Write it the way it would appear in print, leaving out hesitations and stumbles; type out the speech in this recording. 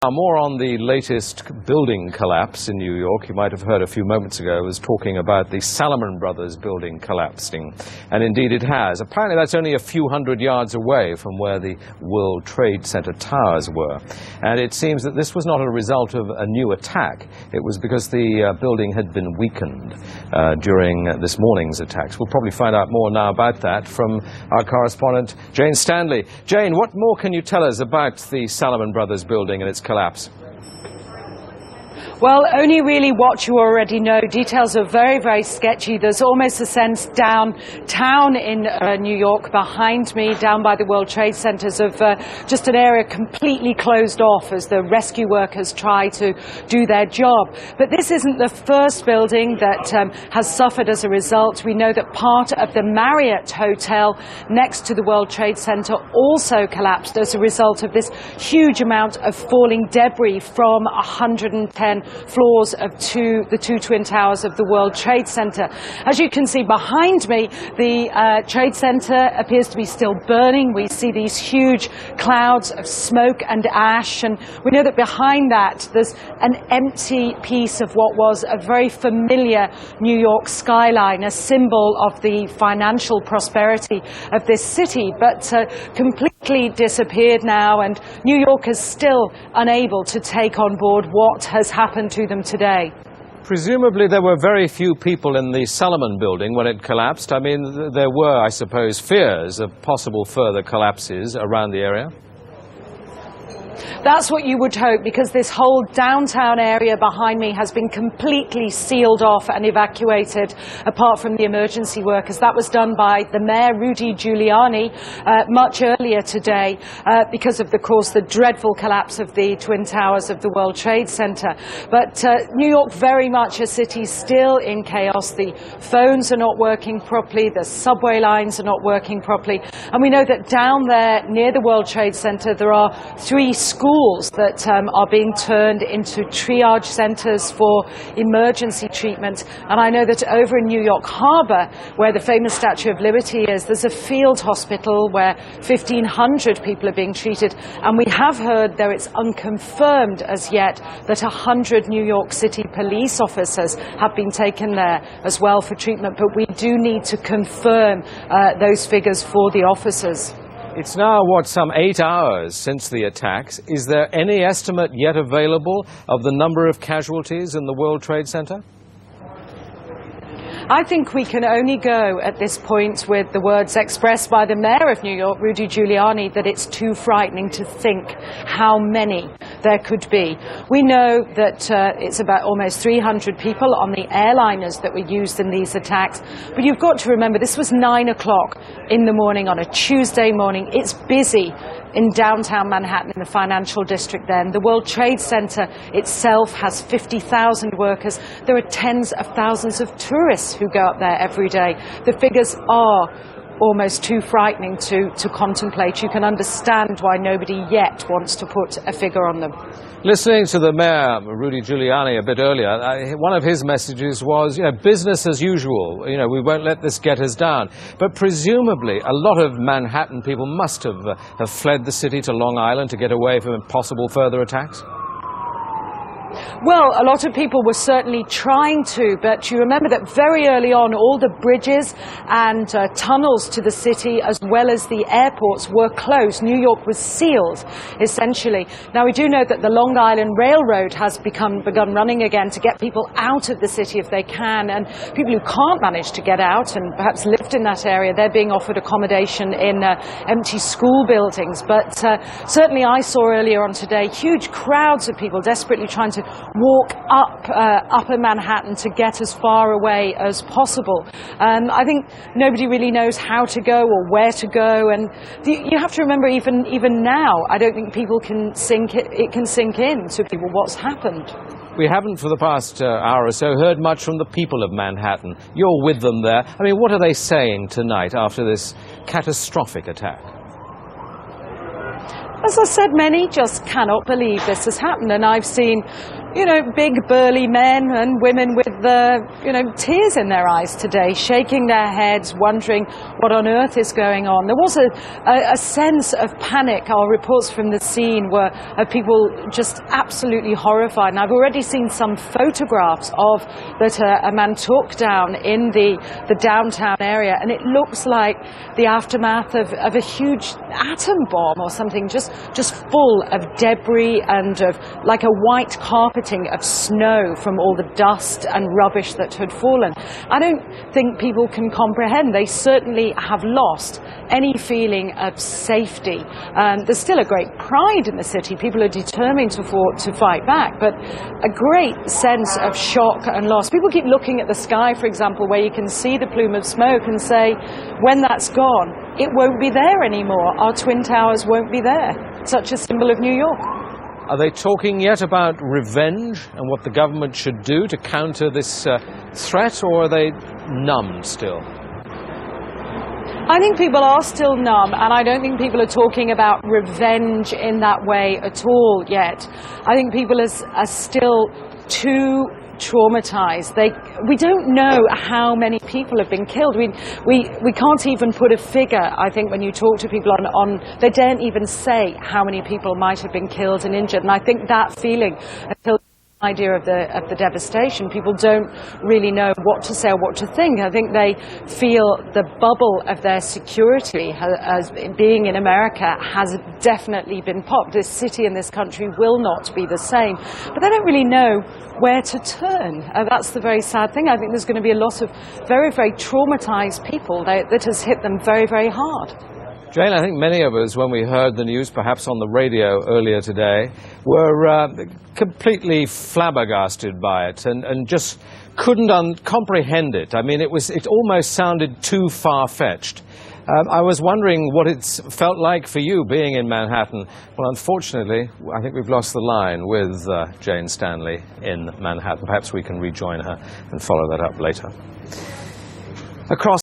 Now, more on the latest building collapse in New York. You might have heard a few moments ago I was talking about the Salomon Brothers Building collapsing. And indeed it has. Apparently that's only a few hundred yards away from where the World Trade Center towers were. And it seems that this was not a result of a new attack. It was because the building had been weakened during this morning's attacks. We'll probably find out more now about that from our correspondent, Jane Standley. Jane, what more can you tell us about the Salomon Brothers Building and its collapse? Well, only really what you already know. Details are very, very sketchy. There's almost a sense downtown in New York behind me, down by the World Trade Centers, of just an area completely closed off as the rescue workers try to do their job. But this isn't the first building that has suffered as a result. We know that part of the Marriott Hotel next to the World Trade Center also collapsed as a result of this huge amount of falling debris from 110 floors of the two twin towers of the World Trade Center. As you can see behind me, the Trade Center appears to be still burning. We see these huge clouds of smoke and ash, and we know that behind that there's an empty piece of what was a very familiar New York skyline, a symbol of the financial prosperity of this city, but completely disappeared now, and New York is still unable to take on board what has happened to them today. Presumably there were very few people in the Salomon building when it collapsed. I mean, there were, I suppose, fears of possible further collapses around the area. That's what you would hope, because this whole downtown area behind me has been completely sealed off and evacuated, apart from the emergency workers. That was done by the mayor, Rudy Giuliani, much earlier today, because of, course, the dreadful collapse of the Twin Towers of the World Trade Center. But New York, very much a city still in chaos. The phones are not working properly, the subway lines are not working properly. And we know that down there near the World Trade Center there are 3 schools that are being turned into triage centers for emergency treatment. And I know that over in New York Harbor, where the famous Statue of Liberty is, there's a field hospital where 1,500 people are being treated. And we have heard, though it's unconfirmed as yet, that 100 New York City police officers have been taken there as well for treatment. But we do need to confirm those figures for the officers. It's now, some 8 hours since the attacks. Is there any estimate yet available of the number of casualties in the World Trade Center? I think we can only go at this point with the words expressed by the mayor of New York, Rudy Giuliani, that it's too frightening to think how many there could be. We know that it's about almost 300 people on the airliners that were used in these attacks. But you've got to remember, this was 9 o'clock in the morning on a Tuesday morning. It's busy in downtown Manhattan, in the financial district then. The World Trade Center itself has 50,000 workers. There are tens of thousands of tourists who go up there every day. The figures are almost too frightening to contemplate. You can understand why nobody yet wants to put a figure on them. Listening to the mayor, Rudy Giuliani, a bit earlier, one of his messages was, business as usual. We won't let this get us down. But presumably, a lot of Manhattan people must have fled the city to Long Island to get away from possible further attacks. Well, a lot of people were certainly trying to, but you remember that very early on, all the bridges and tunnels to the city, as well as the airports, were closed. New York was sealed, essentially. Now, we do know that the Long Island Railroad has begun running again to get people out of the city if they can, and people who can't manage to get out and perhaps lived in that area, they're being offered accommodation in empty school buildings. But certainly I saw earlier on today huge crowds of people desperately trying to walk up upper Manhattan to get as far away as possible. I think nobody really knows how to go or where to go, and you have to remember, even now, I don't think people can sink in to people what's happened. We haven't, for the past hour or so, heard much from the people of Manhattan. You're with them there. I mean, what are they saying tonight after this catastrophic attack? As I said, many just cannot believe this has happened, and I've seen you know, big burly men and women with, you know, tears in their eyes today, shaking their heads, wondering what on earth is going on. There was a sense of panic. Our reports from the scene were of people just absolutely horrified. And I've already seen some photographs of that a man took down in the downtown area, and it looks like the aftermath of a huge atom bomb or something, just full of debris and of like a white carpeting of snow from all the dust and rubbish that had fallen. I don't think people can comprehend. They certainly have lost any feeling of safety. There's still a great pride in the city. People are determined to fight back, but a great sense of shock and loss. People keep looking at the sky, for example, where you can see the plume of smoke and say, when that's gone, it won't be there anymore. Our Twin Towers won't be there. Such a symbol of New York. Are they talking yet about revenge and what the government should do to counter this threat, or are they numbed still? I think people are still numb, and I don't think people are talking about revenge in that way at all yet. I think people are still too traumatized. We don't know how many people have been killed. We can't even put a figure. I think when you talk to people on they daren't even say how many people might have been killed and injured. And I think that feeling, until idea of the devastation, people don't really know what to say or what to think. I think they feel the bubble of their security as being in America has definitely been popped. This city and this country will not be the same. But they don't really know where to turn. That's the very sad thing. I think there's going to be a lot of very, very traumatized people that has hit them very, very hard. Jane, I think many of us, when we heard the news, perhaps on the radio earlier today, were completely flabbergasted by it and just couldn't comprehend it. I mean, it almost sounded too far-fetched. I was wondering what it's felt like for you being in Manhattan. Well, unfortunately, I think we've lost the line with Jane Standley in Manhattan. Perhaps we can rejoin her and follow that up later. Across